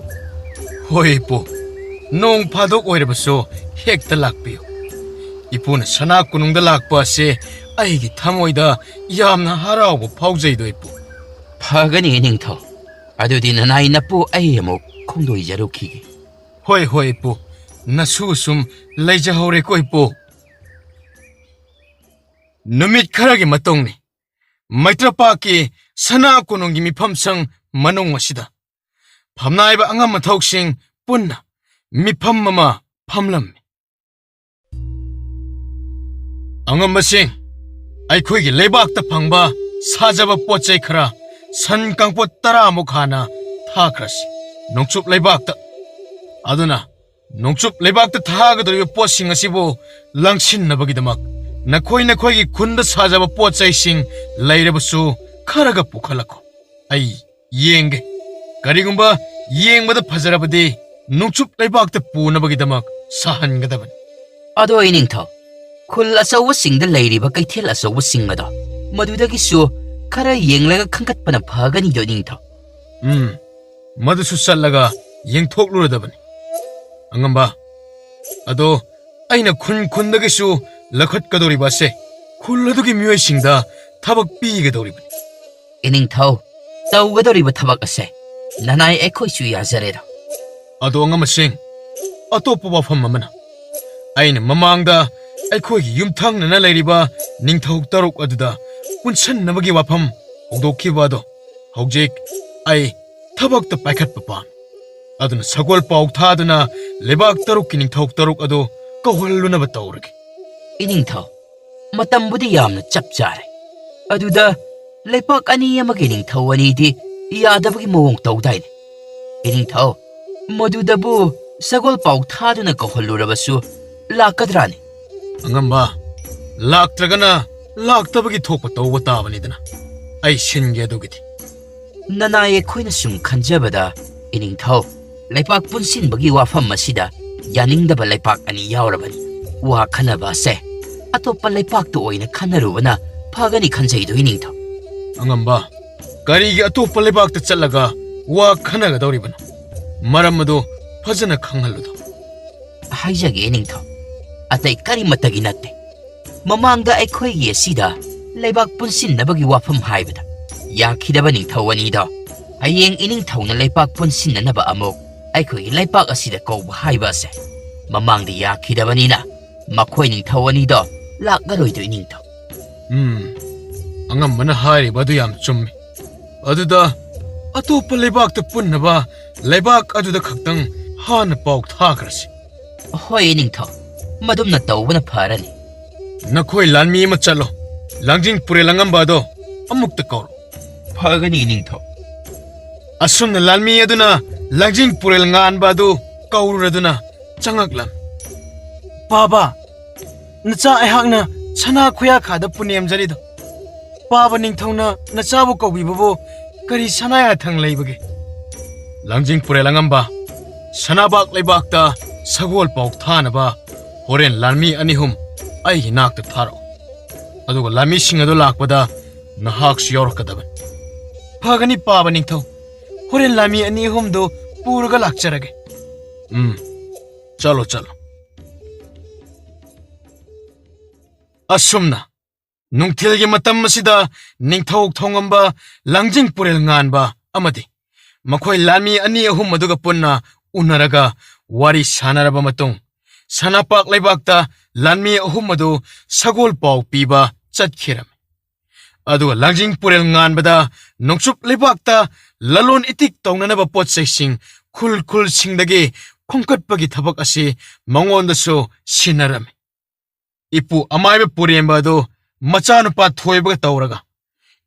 ꯍꯣꯏ ꯏꯄꯨ, ꯅꯣꯡ ꯐꯥꯗꯣꯛ ꯑꯣꯏꯔꯕꯁꯨ ꯍꯦꯛꯇ ꯂꯥꯛꯄꯤꯌꯨ. ꯏꯄꯨꯅ ꯁꯅꯥ ꯀꯣꯅꯨꯡꯗ ꯂꯥꯛꯄ ꯑꯁꯤ ꯑꯩꯒꯤ ꯊꯃꯣꯏꯗ ꯌꯥꯝꯅ ꯍꯔꯥꯎꯕ ꯐꯥꯎꯖꯩꯗꯣ ꯏꯄꯨ. ꯐꯒꯅꯤ ꯏꯅꯤꯡꯊꯧ. ꯑꯗꯨꯗꯤ ꯅꯅꯥꯏ ꯅꯄꯨ ꯑꯩ ꯑꯃꯨꯛ ꯈꯣꯡꯗꯣꯏꯖꯔꯨꯈꯤꯒꯦ. ꯍꯣꯏ ꯏꯄꯨ, ꯅꯁꯨ ꯁꯨꯝ ꯂꯩꯖꯍꯧꯔꯦꯀꯣ ꯏꯄꯨ. ꯅꯨꯃꯤꯠ ꯈꯔꯒꯤ ꯃꯇꯨꯡꯅꯤ. ꯃꯩꯇ꯭ꯔꯄꯥꯛꯀꯤ ꯁꯅꯥ ꯀꯣꯅꯨꯡꯒꯤ ꯃꯤꯐꯝꯁꯪ ꯃꯅꯨꯡ ꯑꯁꯤꯗ ꯐꯝꯅꯥꯏꯕ ꯑꯉꯝ ꯑꯊꯧꯁꯤꯡ ꯄꯨꯟꯅ ꯃꯤꯐꯝ ꯑꯃ ꯐꯝꯂꯝꯃꯤ. ꯑꯉꯝꯕꯁꯤꯡ, ꯑꯩꯈꯣꯏꯒꯤ ꯂꯩꯕꯥꯛꯇ ꯐꯪꯕ ꯁꯥꯖꯕ ꯄꯣꯠꯆꯩꯈꯔ ꯁꯟ ꯀꯥꯡꯄꯣꯠ 10ꯃꯨꯛ ꯍꯥꯟꯅ ꯊꯥꯈ꯭ꯔꯁꯤ ꯅꯣꯡꯆꯨꯞ ꯂꯩꯕꯥꯛꯇ. ꯑꯗꯨꯅ ꯅꯣꯡꯆꯨꯞ ꯂꯩꯕꯥꯛꯇ ꯊꯥꯒꯗꯧꯔꯤꯕ ꯄꯣꯠꯁꯤꯡ ꯑꯁꯤꯕꯨ ꯂꯥꯡꯁꯤꯟꯅꯕꯒꯤꯗꯃꯛ ꯅꯈꯣꯏꯒꯤ ꯈꯨꯟꯗ ꯁꯥꯖꯕ ꯄꯣꯠꯆꯩꯁꯤꯡ ꯂꯩꯔꯕꯁꯨ ꯈꯔꯒ ꯄꯨꯈꯠꯂꯛꯈꯣ. ꯑꯩ ꯌꯦꯡꯒꯦ. ꯀꯔꯤꯒꯨꯝꯕ ꯌꯦꯡꯕꯗ ꯐꯖꯔꯕꯗꯤ ꯅꯣꯡꯆꯨꯞ ꯂꯩꯕꯥꯛꯇ ꯄꯨꯅꯕꯒꯤꯗꯃꯛ ꯁꯥꯍꯟꯒꯗꯕꯅꯤ. ꯑꯗꯣ ꯏꯅꯤꯡꯊꯧ, ꯈꯨꯜ ꯑꯆꯧꯕꯁꯤꯡꯗ ꯂꯩꯔꯤꯕ ꯀꯩꯊꯦꯜ ꯑꯆꯧꯕꯁꯤꯡ ꯑꯗꯣ ꯃꯗꯨꯗꯒꯤꯁꯨ ꯈꯔ ꯌꯦꯡꯂꯒ ꯈꯟꯒꯠꯄꯅ ꯐꯒꯅꯤꯗꯣ ꯏꯅꯤꯡꯊꯧ. ꯃꯗꯨꯁꯨ ꯆꯠꯂꯒ ꯌꯦꯡꯊꯣꯛꯂꯨꯔꯗꯕꯅꯤ. ꯑꯉꯝꯕ, ꯑꯗꯣ ꯑꯩꯅ ꯈꯨꯟꯗꯒꯤꯁꯨ ꯂꯧꯈꯠꯀꯗꯧꯔꯤꯕ ꯑꯁꯦ ꯈꯨꯜ ꯑꯗꯨꯒꯤ ꯃꯤꯑꯣꯏꯁꯤꯡꯗ ꯊꯕꯛ ꯄꯤꯒꯗꯧꯔꯤꯕꯅꯤ. ꯏꯅꯤꯡꯊꯧ, ꯇꯧꯒꯗꯧꯔꯤꯕ ꯊꯕꯛ ꯑꯁꯦ ꯅꯅꯥꯏ ꯑꯩꯈꯣꯏꯁꯨ ꯌꯥꯖꯔꯦꯗ. ꯑꯗꯣ ꯑꯉꯝꯕꯁꯤꯡ, ꯑꯇꯣꯞꯄ ꯋꯥꯐꯝ ꯑꯃꯅ ꯑꯩꯅ ꯃꯃꯥꯡꯗ ꯑꯩꯈꯣꯏꯒꯤ ꯌꯨꯝꯊꯪꯅꯅ ꯂꯩꯔꯤꯕ ꯅꯤꯡꯊꯧ ꯇꯔꯨꯛ ꯑꯗꯨꯗ ꯄꯨꯟꯁꯤꯟꯅꯕꯒꯤ ꯋꯥꯐꯝ ꯍꯧꯗꯣꯛꯈꯤꯕ ꯑꯗꯣ ꯍꯧꯖꯤꯛ ꯑꯩ ꯊꯕꯛꯇ ꯄꯥꯏꯈꯠꯄ ꯄꯥꯝꯃꯤ ꯑꯗꯨꯅ ꯁꯒꯣꯜ ꯄꯥꯎ ꯊꯥꯗꯨꯅ ꯂꯩꯕꯥꯛ ꯇꯔꯨꯛꯀꯤ ꯅꯤꯡꯊꯧ ꯇꯔꯨꯛ ꯑꯗꯨ ꯀꯧꯍꯜꯂꯨꯅꯕ ꯇꯧꯔꯒꯦ ꯏꯅꯤꯡꯊꯧ ꯃꯇꯝꯕꯨꯗꯤ ꯌꯥꯝꯅ ꯆꯞ ꯆꯥꯔꯦ ꯑꯗꯨꯗ ꯂꯩꯄꯥꯛ ꯑꯅꯤ ꯑꯃꯒꯤ ꯅꯤꯡꯊꯧ ꯑꯅꯤꯗꯤ ꯌꯥꯗꯕꯒꯤ ꯃꯑꯣꯡ ꯇꯧꯗꯥꯏꯅꯦ ꯏꯅꯤꯡꯊꯧ ꯃꯗꯨꯗꯕꯨ ꯁꯒꯣꯜ ꯄꯥꯎ ꯊꯥꯗꯨꯅ ꯀꯧꯍꯜꯂꯨꯔꯕꯁꯨ ꯂꯥꯛꯀꯗ꯭ꯔꯥꯅꯤ ꯑꯉꯝꯕ ꯂꯥꯛꯇ꯭ꯔꯒꯅ ꯂꯥꯛꯇꯕꯒꯤ ꯊꯣꯛꯄ ꯇꯧꯕ ꯇꯥꯕꯅꯤꯗꯅ ꯑꯩ ꯁꯤꯟꯒꯦ ꯑꯗꯨꯒꯤꯗꯤ ꯅꯅꯥꯏ ꯑꯩꯈꯣꯏꯅ ꯁꯨꯝ ꯈꯟꯖꯕꯗ ꯏꯅꯤꯡꯊꯧ ꯂꯩꯄꯥꯛ ꯄꯨꯟꯁꯤꯟꯕꯒꯤ ꯋꯥꯐꯝ ꯑꯁꯤꯗ ꯌꯥꯅꯤꯡꯗꯕ ꯂꯩꯄꯥꯛ ꯑꯅꯤ ꯌꯥꯎꯔꯕꯅꯤ ꯋꯥ ꯈꯟꯅꯕ ꯑꯁꯦ ꯑꯇꯣꯞꯄ ꯂꯩꯄꯥꯛꯇ ꯑꯣꯏꯅ ꯈꯟꯅꯔꯨꯕꯅ ꯐꯒꯅꯤ ꯈꯟꯖꯩꯗꯣ ꯏꯅꯤꯡꯊꯧ ꯑꯉꯝꯕ ꯀꯔꯤꯒꯤ ꯑꯇꯣꯞꯄ ꯂꯩꯕꯥꯛꯇ ꯆꯠꯂꯒ ꯋꯥ ꯈꯟꯅꯒꯗꯧꯔꯤꯕꯅꯣ ꯃꯔꯝ ꯑꯗꯨ ꯐꯖꯅ ꯈꯪꯍꯜꯂꯨꯗꯣ ꯍꯥꯏꯖꯒꯦ ꯏꯅꯤꯡꯊꯧ ꯑꯇꯩ ꯀꯔꯤꯃꯠꯇꯒꯤ ꯅꯠꯇꯦ ꯃꯃꯥꯡꯗ ꯑꯩꯈꯣꯏꯒꯤ ꯑꯁꯤꯗ ꯂꯩꯕꯥꯛ ꯄꯨꯟꯁꯤꯟꯅꯕꯒꯤ ꯋꯥꯐꯝ ꯍꯥꯏꯕꯗ ꯌꯥꯈꯤꯗꯕ ꯅꯤꯡꯊꯧ ꯑꯅꯤꯗꯣ ꯍꯌꯦꯡ ꯏꯅꯤꯡꯊꯧꯅ ꯂꯩꯄꯥꯛ ꯄꯨꯟꯁꯤꯟꯅꯅꯕ ꯑꯃꯨꯛ ꯑꯩꯈꯣꯏꯒꯤ ꯂꯩꯄꯥꯛ ꯑꯁꯤꯗ ꯀꯧꯕ ꯍꯥꯏꯕ ꯑꯁꯦ ꯃꯃꯥꯡꯗ ꯌꯥꯈꯤꯗꯕꯅꯤꯅ ꯃꯈꯣꯏ ꯅꯤꯡꯊꯧ ꯑꯅꯤꯗꯣ ꯂꯥꯛꯂꯔꯣꯏꯗꯣ ꯏꯅꯤꯡꯊꯧ ꯑꯉꯝꯕꯅ ꯍꯥꯏꯔꯤꯕ ꯑꯗꯨ ꯌꯥꯝ ꯆꯨꯝꯃꯤ ꯑꯗꯨꯗ ꯑꯇꯣꯞꯄ ꯂꯩꯕꯥꯛꯇ ꯄꯨꯟꯅꯕ ꯂꯩꯕꯥꯛ ꯑꯗꯨꯗ ꯈꯛꯇꯪ ꯍꯥꯟꯅ ꯄꯥꯎ ꯊꯥꯈ꯭ꯔꯁꯤ ꯍꯣꯏ ꯏꯅꯤꯡꯊꯧ ꯃꯗꯨꯝꯅ ꯇꯧꯕꯅ ꯐꯔꯅꯤ ꯅꯈꯣꯏ ꯂꯥꯟꯃꯤ ꯑꯃ ꯆꯠꯂꯣ ꯂꯥꯡꯖꯤꯡ ꯄꯨꯔꯦꯜ ꯑꯉꯝꯕ ꯑꯗꯣ ꯑꯃꯨꯛꯇ ꯀꯧꯔꯣ ꯐꯒꯅꯤ ꯏꯅꯤꯡꯊꯧ ꯑꯁꯨꯝꯅ ꯂꯥꯟꯃꯤ ꯑꯗꯨꯅ ꯂꯥꯡꯖꯤꯡ ꯄꯨꯔꯦꯜ ꯉꯥꯟꯕ ꯑꯗꯨ ꯀꯧꯔꯨꯔꯗꯨꯅ ꯆꯪꯉꯛꯂꯝ ꯄꯥꯕ ꯅꯆꯥ ꯑꯩꯍꯥꯛꯅ ꯁꯅꯥ ꯈꯨꯌꯥꯈꯥꯗ ꯄꯨꯅꯦꯝꯖꯔꯤꯗꯣ ꯄꯥꯕ ꯅꯤꯡꯊꯧꯅ ꯅꯆꯥꯕꯨ ꯀꯧꯕꯤꯕꯕꯨ ꯀꯔꯤ ꯁꯅꯥ ꯌꯥꯊꯪ ꯂꯩꯕꯒꯦ ꯂꯥꯡꯖꯤꯡ ꯄꯨꯔꯦꯜ ꯑꯉꯝꯕ ꯁꯅꯥꯕꯥꯛ ꯂꯩꯕꯥꯛꯇ ꯁꯒꯣꯜ ꯄꯥꯎ ꯊꯥꯅꯕ ꯍꯣꯔꯦꯟ ꯂꯥꯟꯃꯤ ꯑꯅꯤ ꯑꯍꯨꯝ ꯑꯩꯒꯤ ꯅꯥꯛꯇ ꯊꯥꯔꯛꯑꯣ ꯑꯗꯨꯒ ꯂꯥꯟꯃꯤꯁꯤꯡ ꯑꯗꯨ ꯂꯥꯛꯄꯗ ꯅꯍꯥꯛꯁꯨ ꯌꯥꯎꯔꯛꯀꯗꯕꯅꯤ ꯐꯒꯅꯤ ꯄꯥꯕ ꯅꯤꯡꯊꯧ ꯍꯣꯔꯦꯟ ꯂꯥꯟꯃꯤ ꯑꯅꯤ ꯑꯍꯨꯝꯗꯨ ꯄꯨꯔꯒ ꯂꯥꯛꯆꯔꯒꯦ ꯆꯠꯂꯣ ꯆꯠꯂꯣ ꯑꯁꯨꯝꯅ ꯅꯨꯡꯊꯤꯜꯒꯤ ꯃꯇꯝ ꯑꯁꯤꯗ ꯅꯤꯡꯊꯧ ꯊꯧꯉꯝꯕ ꯂꯥꯡꯖꯤꯡ ꯄꯨꯔꯦꯜ ꯉꯥꯟꯕ ꯑꯃꯗꯤ ꯃꯈꯣꯏ ꯂꯥꯟꯃꯤ ꯑꯅꯤ ꯑꯍꯨꯝ ꯑꯗꯨꯒ ꯄꯨꯟꯅ ꯎꯅꯔꯒ ꯋꯥꯔꯤ ꯁꯥꯅꯔꯕ ꯃꯇꯨꯡ ꯁꯅꯥꯄꯥꯛ ꯂꯩꯕꯥꯛꯇ ꯂꯥꯟꯃꯤ ꯑꯍꯨꯝ ꯑꯗꯨ ꯁꯒꯣꯜ ꯄꯥꯎ ꯄꯤꯕ ꯆꯠꯈꯤꯔꯝꯃꯤ ꯑꯗꯨꯒ ꯂꯥꯡꯖꯤꯡ ꯄꯨꯔꯦꯜ ꯉꯥꯟꯕꯗ ꯅꯣꯡꯆꯨꯞ ꯂꯩꯕꯥꯛꯇ ꯂꯂꯣꯟ ꯏꯇꯤꯛ ꯇꯧꯅꯅꯕ ꯄꯣꯠꯆꯩꯁꯤꯡ ꯈꯨꯜ ꯈꯨꯜꯁꯤꯡꯗꯒꯤ ꯈꯣꯝꯀꯠꯄꯒꯤ ꯊꯕꯛ ꯑꯁꯤ ꯃꯉꯣꯟꯗꯁꯨ ꯁꯤꯟꯅꯔꯝꯃꯤ ꯏꯄꯨ ꯑꯃꯥꯏꯕ ꯄꯨꯔꯦꯝꯕ ꯑꯗꯨ ꯃꯆꯥꯅꯨꯄꯥ ꯊꯣꯏꯕꯒ ꯇꯧꯔꯒ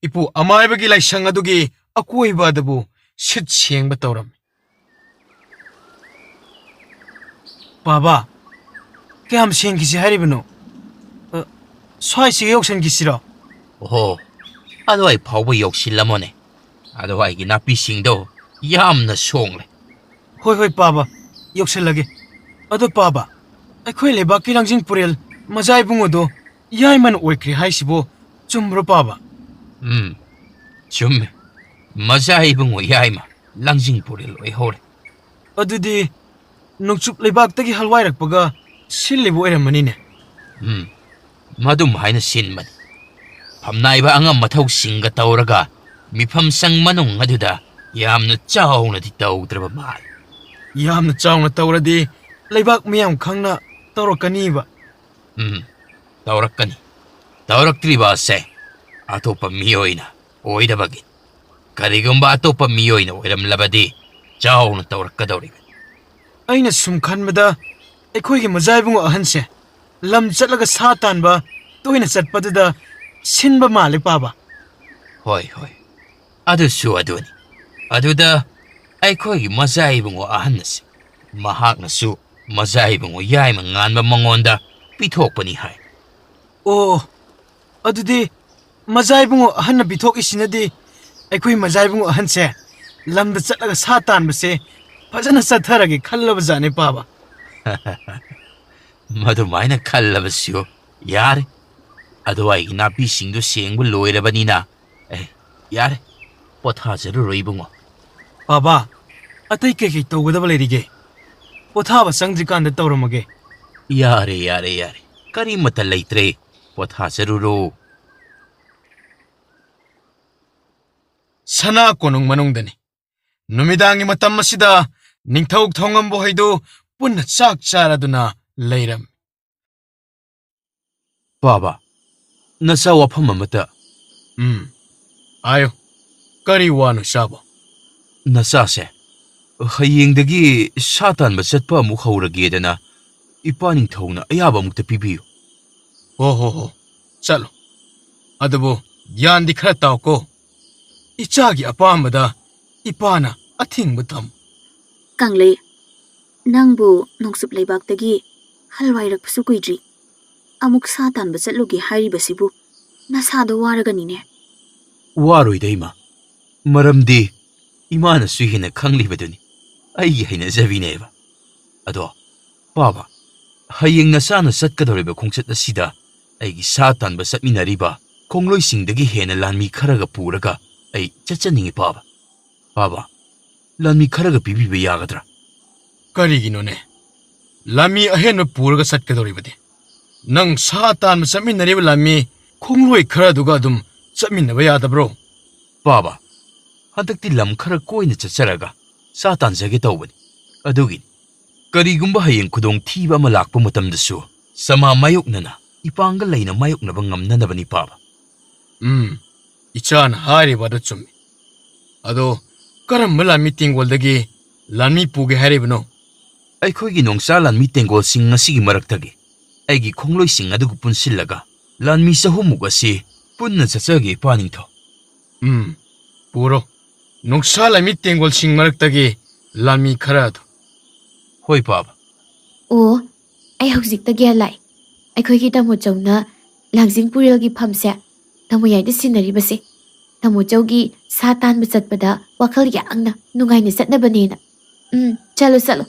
ꯏꯄꯨ ꯑꯃꯥꯏꯕꯒꯤ ꯂꯥꯏꯁꯪ ꯑꯗꯨꯒꯤ ꯑꯀꯣꯏꯕ ꯑꯗꯨꯕꯨ ꯁꯤꯠ ꯁꯦꯡꯕ ꯇꯧꯔꯝꯃꯤ ꯄꯥꯕ ꯀꯌꯥꯝ ꯁꯦꯡꯈꯤꯁꯤ ꯍꯥꯏꯔꯤꯕꯅꯣ ꯁ꯭ꯋꯥꯏꯁꯤꯒ ꯌꯧꯁꯟꯈꯤꯁꯤꯔꯣ ꯑꯣꯍꯣ ꯑꯗꯨꯋꯥꯏ ꯐꯥꯎꯕ ꯌꯧꯁꯤꯜꯂꯝꯃꯣꯅꯦ ꯑꯗꯨꯋꯥꯏꯒꯤ ꯅꯥꯄꯤꯁꯤꯡꯗꯣ ꯌꯥꯝꯅ ꯁꯣꯡꯂꯦ ꯍꯣꯏ ꯍꯣꯏ ꯄꯥꯕ ꯌꯧꯁꯜꯂꯒꯦ ꯑꯗꯣ ꯄꯥꯕ ꯑꯩꯈꯣꯏ ꯂꯩꯕꯥꯛꯀꯤ ꯂꯥꯡꯖꯤꯡ ꯄꯨꯔꯦꯜ ꯃꯖꯥ ꯏꯕꯨꯡꯉꯣꯗꯣ ꯌꯥꯏꯃꯅ ꯑꯣꯏꯈ꯭ꯔꯦ ꯍꯥꯏꯁꯤꯕꯨ ꯆꯨꯝꯕ꯭ꯔꯣ ꯄꯥꯕ ꯆꯨꯝꯃꯦ ꯃꯖꯥ ꯏꯕꯨꯡꯉꯣ ꯌꯥꯏꯃ ꯂꯥꯡꯖꯤꯡ ꯄꯨꯔꯦꯜ ꯑꯣꯏꯍꯧꯔꯦ ꯑꯗꯨꯗꯤ ꯅꯣꯡꯆꯨꯞ ꯂꯩꯕꯥꯛꯇꯒꯤ ꯍꯜꯋꯥꯏꯔꯛꯄꯒ ꯁꯤꯜꯂꯤꯕ ꯑꯣꯏꯔꯝꯃꯅꯤꯅꯦ ꯃꯗꯨꯝ ꯍꯥꯏꯅ ꯁꯤꯟꯕꯅꯤ ꯐꯝꯅꯥꯏꯕ ꯑꯉꯝ ꯃꯊꯧꯁꯤꯡꯒ ꯇꯧꯔꯒ ꯃꯤꯐꯝꯁꯪ ꯃꯅꯨꯡ ꯑꯗꯨꯗ ꯌꯥꯝꯅ ꯆꯥꯎꯅꯗꯤ ꯇꯧꯗ꯭ꯔꯕ ꯃꯥꯜꯂꯤ ꯌꯥꯝꯅ ꯆꯥꯎꯅ ꯇꯧꯔꯗꯤ ꯂꯩꯕꯥꯛ ꯃꯌꯥꯝ ꯈꯪꯅ ꯇꯧꯔꯛꯀꯅꯤꯕ ꯇꯧꯔꯛꯀꯅꯤ ꯇꯧꯔꯛꯇ꯭ꯔꯤꯕ ꯑꯁꯦ ꯑꯇꯣꯞꯄ ꯃꯤꯑꯣꯏꯅ ꯑꯣꯏꯗꯕꯒꯤ ꯀꯔꯤꯒꯨꯝꯕ ꯑꯇꯣꯞꯄ ꯃꯤꯑꯣꯏꯅ ꯑꯣꯏꯔꯝꯂꯕꯗꯤ ꯆꯥꯎꯅ ꯇꯧꯔꯛꯀꯗꯧꯔꯤꯕꯅꯤ ꯑꯩꯅ ꯁꯨꯝ ꯈꯟꯕꯗ ꯑꯩꯈꯣꯏꯒꯤ ꯃꯖꯥ ꯏꯕꯨꯡꯉꯣ ꯑꯍꯟꯁꯦ ꯂꯝ ꯆꯠꯂꯒ ꯁꯥ ꯇꯥꯟꯕ ꯇꯣꯏꯅ ꯆꯠꯄꯗꯨꯗ ꯁꯤꯟꯕ ꯃꯥꯜꯂꯦ ꯄꯥꯕ ꯍꯣꯏ ꯑꯗꯨꯁꯨ ꯑꯗꯨꯅꯤ ꯑꯗꯨꯗ ꯑꯩꯈꯣꯏꯒꯤ ꯃꯖꯥ ꯏꯕꯨꯡꯉꯣ ꯑꯍꯟ ꯑꯁꯤ ꯃꯍꯥꯛꯅꯁꯨ ꯃꯖꯥ ꯏꯕꯨꯡꯉꯣ ꯌꯥꯏꯃ ꯉꯥꯟꯕ ꯃꯉꯣꯟꯗ ꯄꯤꯊꯣꯛꯄꯅꯤ ꯍꯥꯏ ꯑꯣ ꯑꯗꯨꯗꯤ ꯃꯖꯥ ꯏꯕꯨꯡꯉꯣ ꯑꯍꯟꯅ ꯄꯤꯊꯣꯛꯏꯁꯤꯅꯗꯤ ꯑꯩꯈꯣꯏ ꯃꯖꯥ ꯏꯕꯨꯡꯉꯣ ꯑꯍꯟꯁꯦ ꯂꯝꯗ ꯆꯠꯂꯒ ꯁꯥ तानꯕꯁꯦ ꯐꯖꯅ ꯆꯠꯊꯔꯒꯦ ꯈꯜꯂꯕꯖꯥꯠꯅꯤ ꯄꯥꯕ ꯃꯗꯨꯃꯥꯏꯅ ꯈꯜꯂꯕꯁꯨ ꯌꯥꯔꯦ ꯑꯗꯨꯋꯥꯏꯒꯤ ꯅꯥꯄꯤꯁꯤꯡꯗꯨ ꯁꯦꯡꯕ ꯂꯣꯏꯔꯕꯅꯤꯅ ꯌꯥꯔꯦ ꯄꯣꯊꯥꯖꯔꯨꯔꯣ ꯏꯕꯨꯡꯉꯣ ꯄꯥꯕ ꯑꯇꯩ ꯀꯩꯀꯩ ꯇꯧꯒꯗꯕ ꯂꯩꯔꯤꯒꯦ ꯄꯣꯊꯥꯕ ꯆꯪꯗ꯭ꯔꯤꯀꯥꯟꯗ ꯇꯧꯔꯝꯃꯒꯦ ꯌꯥꯔꯦ ꯀꯔꯤꯃꯠꯇ ꯂꯩꯇ꯭ꯔꯦ ꯄꯣꯊꯥꯖꯔꯨꯔꯣ ꯁꯅꯥ ꯀꯣꯅꯨꯡ ꯃꯅꯨꯡꯗꯅꯤ ꯅꯨꯃꯤꯗꯥꯡꯒꯤ ꯃꯇꯝ ꯑꯁꯤꯗ ꯅꯤꯡꯊꯧ ꯊꯧꯉꯝꯕ ꯍꯣꯏꯗꯨ ꯄꯨꯟꯅ ꯆꯥꯛ ꯆꯥꯔꯗꯨꯅ ꯂꯩꯔꯝꯃꯤ Paba, nasa wafam amata. Ayo, kari wano sabo. Nasa se. Hayengdagi satan masatpa amuk hawragedana. Ipaning thawna ayaba amukta pibiyo. Ho, chalo. Adabo, yan di khara tao ko. Ichagi apamada, ipana ating batam. Kanglay, nangbu nungsup leibagtagi halwairakpasu kuidri. Amuk satan basatlogi haribasibu nasado waraganine. Waroy daima. Maramdi, imana suhina kanglibaduni. Ay hina zavineva. Ado, Paba, hayeng nasana satkadoriba kungsat asida, aygi satan basatminariba, kongloy singdagi hena lanmi kharaga puraga, ay chachaningi Paba. Paba, lanmi kharaga pibiba yagadra. Kari ginone. Lami ahen purga sat kadoribadi. Nang satan masamin nariba lami, kongloy khara duga dum samin na bayada bro. Paba, hantakti lam khara koina chacharaga, satan zage tawbani. Adugin, karigumba hayeng kudong thiba malakpa matamdasu, sama mayoknana, ipanga layna mayoknaba ngamnanabani Paba. Ichan hari bada chumi. Ado, karamba lami tingwaldagi lami puge haribano. Aikoigi nongsa lanmi tengol sing ngasigi maraktagi. Aigi kongloy sing adugu punsillaga, lanmi sahumuk asi punna chachagi paningtho. Puro. Nungsa lami tingwal sing maraktagi lami kharado. Hoi Paba. ꯑꯣ ꯑꯩ ꯍꯧꯖꯤꯛꯇ ꯒ꯭ꯌꯥꯟ ꯂꯥꯛꯏ ꯑꯩꯈꯣꯏꯒꯤ ꯇꯥꯃꯣꯆꯧꯅ ꯂꯥꯡꯖꯤꯡꯄꯨꯔꯦꯜꯒꯤ ꯐꯝꯁꯦ ꯇꯥꯃꯣꯌꯥꯏꯗ ꯁꯤꯟꯅꯔꯤꯕꯁꯦ ꯇꯥꯃꯣꯆꯧꯒꯤ ꯁꯥ ꯇꯥꯟꯕ ꯆꯠꯄꯗ ꯋꯥꯈꯜ ꯌꯥꯡꯅ ꯅꯨꯡꯉꯥꯏꯅ ꯆꯠꯅꯕꯅꯦꯅ ꯆꯠꯂꯣ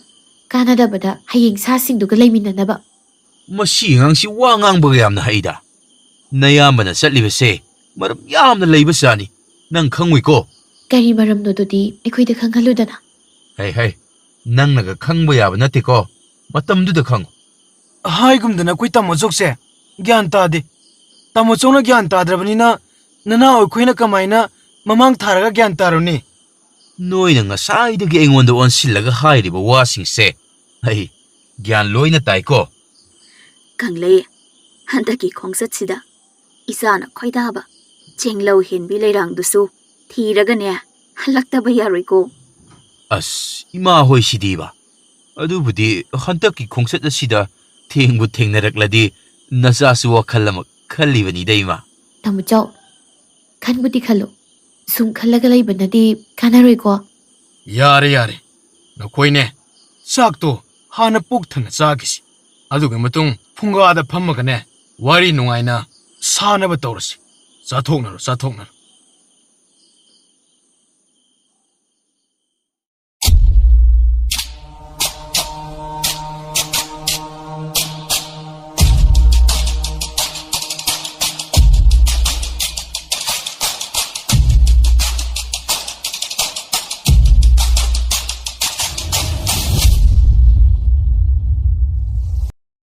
ꯀꯥꯟꯅꯗꯕꯗ ꯍꯌꯦꯡ ꯁꯥꯁꯤꯡꯗꯨꯒ ꯂꯩꯃꯤꯟꯅꯅꯕ Masi ngangsi wa ngangbaga yamna haida. Nayambana chatlibase maram yamna leibasani. Nang khangwi ko. ꯀꯔꯤ ꯃꯔꯝꯅꯣꯗꯨꯗꯤ ꯑꯩꯈꯣꯏꯗ ꯈꯪꯍꯜꯂꯨꯗꯅ Hey. Nang naga khangba yaba nate ko. Matamduda khango. Haigumdana koi tamojokse gyan tade. Tamochona gyan tadrabanina nana oikoina kamaina mamang tharaga gyan taruni. Noina ngasaidagi aingonda onsillaga hairiba wasingse. Hey, gyan loina taiko. Kanglay, handaki khongsat isana khoidaba chenglau henbi leirang dusu thiragane halaktaba yaroiko. As, ima hoi sidiba. Adubudi hantaki khongsat asida thengbu thengnarakladi nasasu wakhallamak khallibani daima. ꯇꯥꯃꯣꯆꯧ ꯈꯟꯕꯨꯗꯤ ꯈꯜꯂꯨ ꯁꯨꯝ ꯈꯜꯂꯒ ꯂꯩꯕꯅꯗꯤ ꯀꯥꯟꯅꯔꯣꯏꯀꯣ Yare. Nakoine. Sakto, hana pukthana chagisi. Aduga matung phungada phammagane wari nungaina sanaba tawrasi. Chathoknaro.